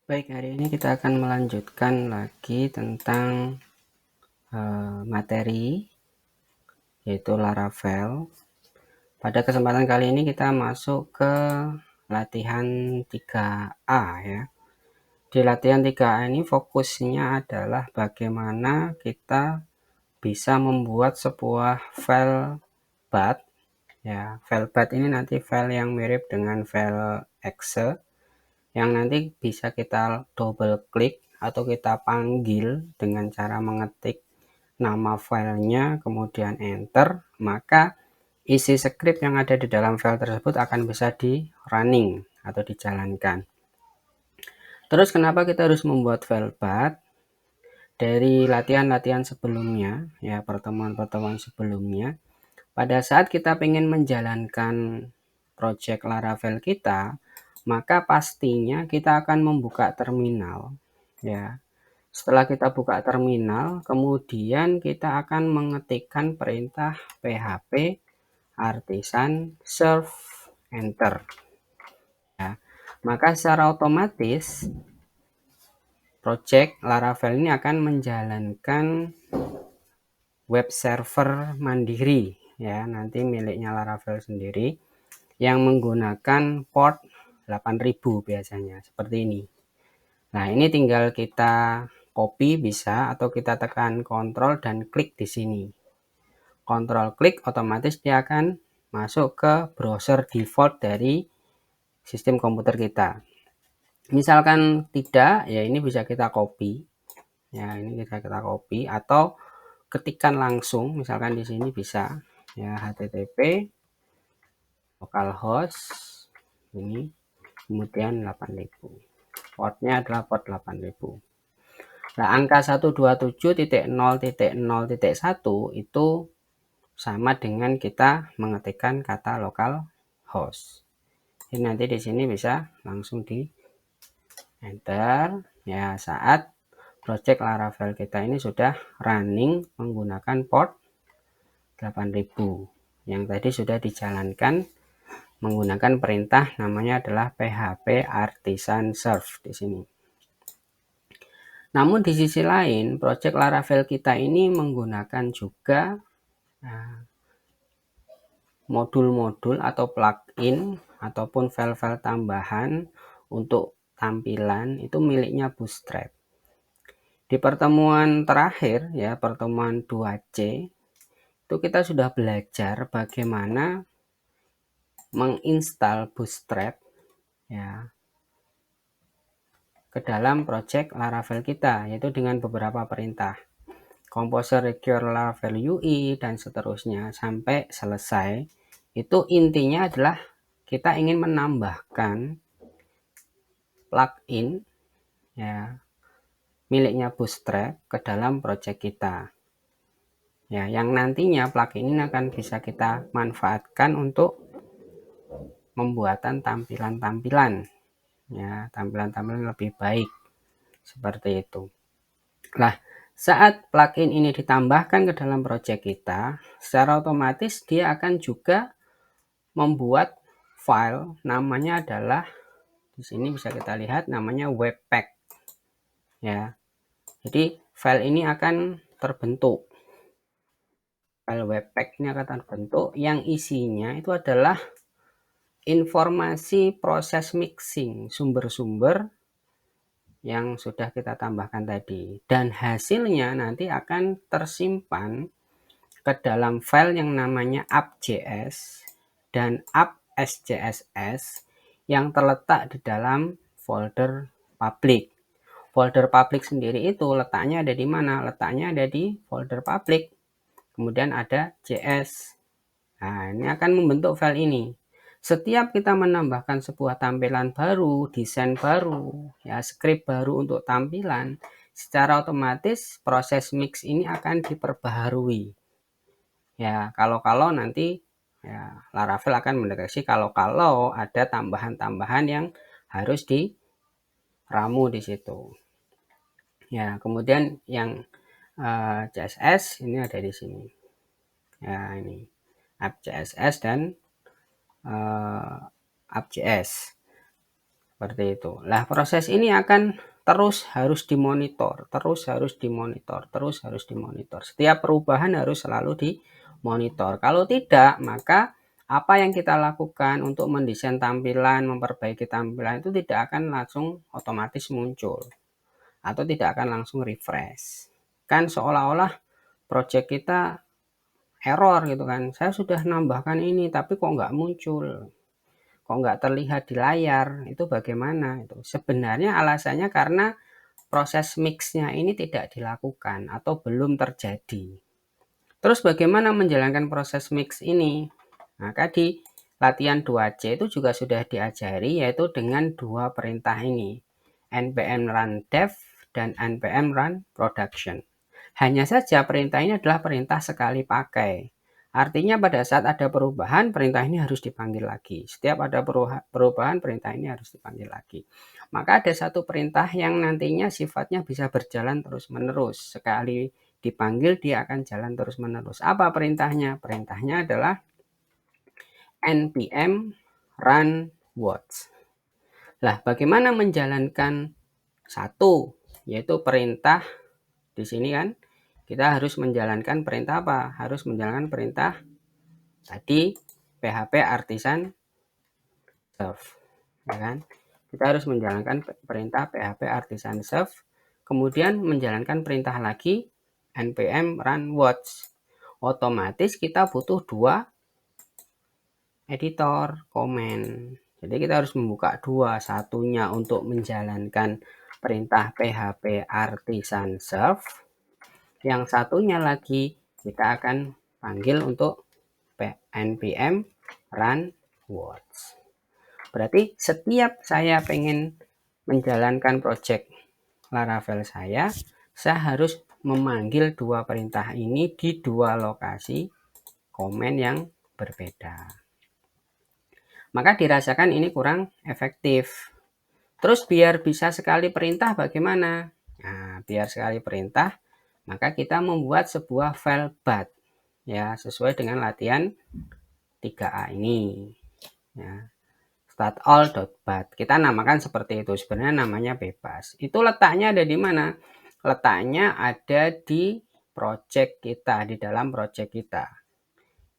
Baik, hari ini kita akan melanjutkan lagi tentang materi yaitu Laravel. Pada kesempatan kali ini kita masuk ke latihan 3A ya. Di latihan 3A ini fokusnya adalah bagaimana kita bisa membuat sebuah file bat ya. File bat ini nanti file yang mirip dengan file exe yang nanti bisa kita double klik atau kita panggil dengan cara mengetik nama filenya kemudian enter, maka isi script yang ada di dalam file tersebut akan bisa di running atau dijalankan. Terus kenapa kita harus membuat file bat? Dari latihan-latihan sebelumnya ya, pertemuan-pertemuan sebelumnya, pada saat kita ingin menjalankan project Laravel kita, maka pastinya kita akan membuka terminal ya. Setelah kita buka terminal, kemudian kita akan mengetikkan perintah php artisan serve enter ya. Maka secara otomatis project Laravel ini akan menjalankan web server mandiri ya, nanti miliknya Laravel sendiri yang menggunakan port 8000 biasanya seperti ini. Nah, ini tinggal kita copy bisa atau kita tekan Ctrl dan klik di sini. Ctrl klik otomatis dia akan masuk ke browser default dari sistem komputer kita. Misalkan tidak, ya ini bisa kita copy. Ya, ini bisa kita copy atau ketikkan langsung, misalkan di sini bisa ya http localhost ini kemudian 8000. Portnya adalah port 8000. Nah, angka 127.0.0.1 itu sama dengan kita mengetikkan kata localhost. Jadi nanti di sini bisa langsung di enter ya saat project Laravel kita ini sudah running menggunakan port 8000 yang tadi sudah dijalankan menggunakan perintah namanya adalah php artisan serve di sini. Namun di sisi lain, project Laravel kita ini menggunakan juga modul-modul atau plugin ataupun file-file tambahan untuk tampilan itu miliknya Bootstrap. Di pertemuan terakhir ya, pertemuan 2C, itu kita sudah belajar bagaimana menginstal Bootstrap ya ke dalam project Laravel kita, yaitu dengan beberapa perintah. Composer require Laravel UI dan seterusnya sampai selesai. Itu intinya adalah kita ingin menambahkan plugin ya miliknya Bootstrap ke dalam project kita. Ya, yang nantinya plugin ini akan bisa kita manfaatkan untuk pembuatan tampilan-tampilan ya, tampilan-tampilan lebih baik seperti itu. Nah, saat plugin ini ditambahkan ke dalam project kita, secara otomatis dia akan juga membuat file namanya adalah di sini bisa kita lihat namanya webpack ya. Jadi file ini akan terbentuk. File webpack ini akan terbentuk yang isinya itu adalah informasi proses mixing sumber-sumber yang sudah kita tambahkan tadi, dan hasilnya nanti akan tersimpan ke dalam file yang namanya app.js dan app.sjss yang terletak di dalam folder public. Folder public sendiri itu letaknya ada di mana? Letaknya ada di folder public. Kemudian ada JS. Nah, ini akan membentuk file ini. Setiap kita menambahkan sebuah tampilan baru, desain baru, ya script baru untuk tampilan, secara otomatis proses mix ini akan diperbaharui. Ya, kalau nanti ya Laravel akan mendeteksi kalau ada tambahan-tambahan yang harus diramu di situ. Ya, kemudian yang CSS ini ada di sini. Ya, ini app CSS dan app.js. Seperti itu. Nah, proses ini akan terus harus dimonitor, Setiap perubahan harus selalu dimonitor. Kalau tidak, maka apa yang kita lakukan untuk mendesain tampilan, memperbaiki tampilan itu tidak akan langsung otomatis muncul atau tidak akan langsung refresh. Kan seolah-olah project kita error gitu kan. Saya sudah nambahkan ini tapi kok nggak muncul, kok nggak terlihat di layar, itu bagaimana itu? Sebenarnya alasannya karena proses mixnya ini tidak dilakukan atau belum terjadi. Terus bagaimana menjalankan proses mix ini? Maka di latihan 2C itu juga sudah diajari, yaitu dengan dua perintah ini, npm run dev dan npm run production. Hanya saja perintah ini adalah perintah sekali pakai. Artinya pada saat ada perubahan, perintah ini harus dipanggil lagi. Setiap ada perubahan, perintah ini harus dipanggil lagi. Maka ada satu perintah yang nantinya sifatnya bisa berjalan terus-menerus. Sekali dipanggil, dia akan jalan terus-menerus. Apa perintahnya? Perintahnya adalah npm run watch. Lah, bagaimana menjalankan satu, yaitu perintah di sini kan? Kita harus menjalankan perintah apa? Harus menjalankan perintah tadi PHP artisan serve, ya kan? Kita harus menjalankan perintah PHP artisan serve, kemudian menjalankan perintah lagi npm run watch. Otomatis kita butuh dua editor komen. Jadi kita harus membuka dua, satunya untuk menjalankan perintah PHP artisan serve, yang satunya lagi kita akan panggil untuk npm run watch. Berarti setiap saya pengen menjalankan project Laravel saya harus memanggil dua perintah ini di dua lokasi komen yang berbeda. Maka dirasakan ini kurang efektif. Terus biar bisa sekali perintah bagaimana? Nah, biar sekali perintah, maka kita membuat sebuah file bat, ya, sesuai dengan latihan 3A ini. Ya, startall.bat. Kita namakan seperti itu. Sebenarnya namanya bebas. Itu letaknya ada di mana? Letaknya ada di project kita, di dalam project kita.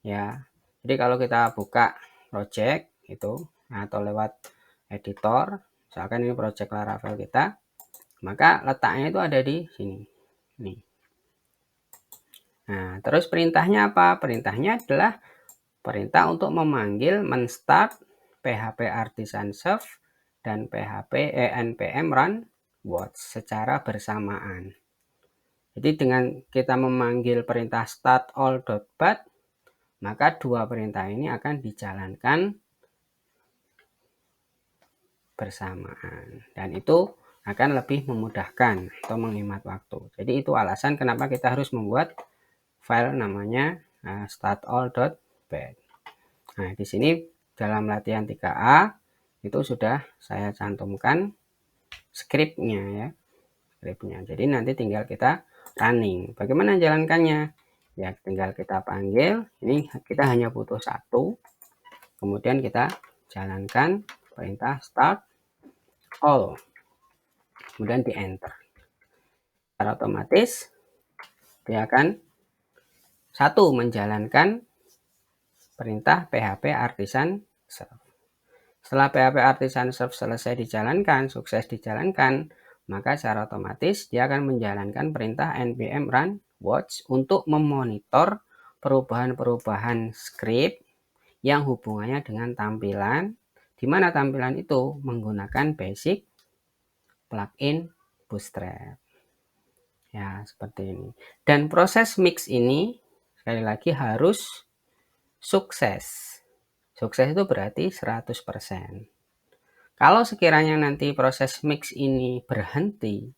Ya. Jadi kalau kita buka project itu atau lewat editor, misalkan ini project Laravel kita, maka letaknya itu ada di sini. Nih. Nah, terus perintahnya apa? Perintahnya adalah perintah untuk memanggil menstart PHP artisan serve dan npm run watch secara bersamaan. Jadi dengan kita memanggil perintah start all.bat, maka dua perintah ini akan dijalankan bersamaan. Dan itu akan lebih memudahkan atau menghemat waktu. Jadi itu alasan kenapa kita harus membuat file namanya startall.bat. Nah, di sini dalam latihan 3A itu sudah saya cantumkan skripnya ya. Skripnya. Jadi nanti tinggal kita running. Bagaimana jalankannya? Ya, tinggal kita panggil. Ini kita hanya butuh satu. Kemudian kita jalankan perintah start all. Kemudian di enter. Secara otomatis dia akan satu menjalankan perintah PHP artisan serve. Setelah PHP artisan serve selesai dijalankan, sukses dijalankan, maka secara otomatis dia akan menjalankan perintah npm run watch untuk memonitor perubahan-perubahan script yang hubungannya dengan tampilan, di mana tampilan itu menggunakan basic plugin Bootstrap. Ya, seperti ini. Dan proses mix ini sekali lagi harus sukses. Sukses itu berarti 100%. Kalau sekiranya nanti proses mix ini berhenti,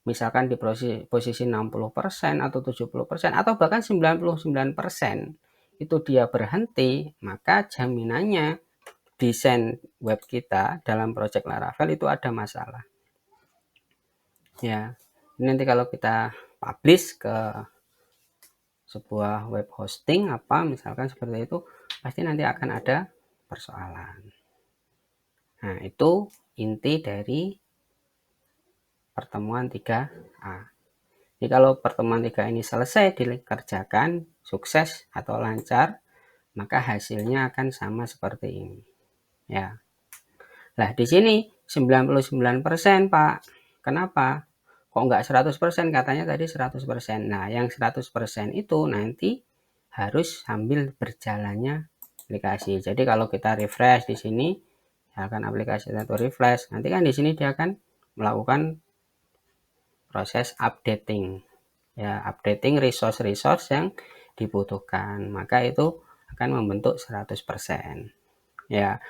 misalkan di posisi 60% atau 70% atau bahkan 99%, itu dia berhenti, maka jaminannya desain web kita dalam project Laravel itu ada masalah. Ya, nanti kalau kita publish ke sebuah web hosting misalkan seperti itu, pasti nanti akan ada persoalan. Nah, itu inti dari pertemuan 3A. Jadi kalau pertemuan 3 ini selesai dikerjakan, sukses atau lancar, maka hasilnya akan sama seperti ini. Ya. Lah, di sini 99%, Pak. Kenapa? Kok nggak 100%? Katanya tadi 100%. Nah, yang 100% itu nanti harus sambil berjalannya aplikasi. Jadi kalau kita refresh di sini, misalkan aplikasi itu refresh, nanti kan di sini dia akan melakukan proses updating. Ya, updating resource-resource yang dibutuhkan. Maka itu akan membentuk 100%. Ya,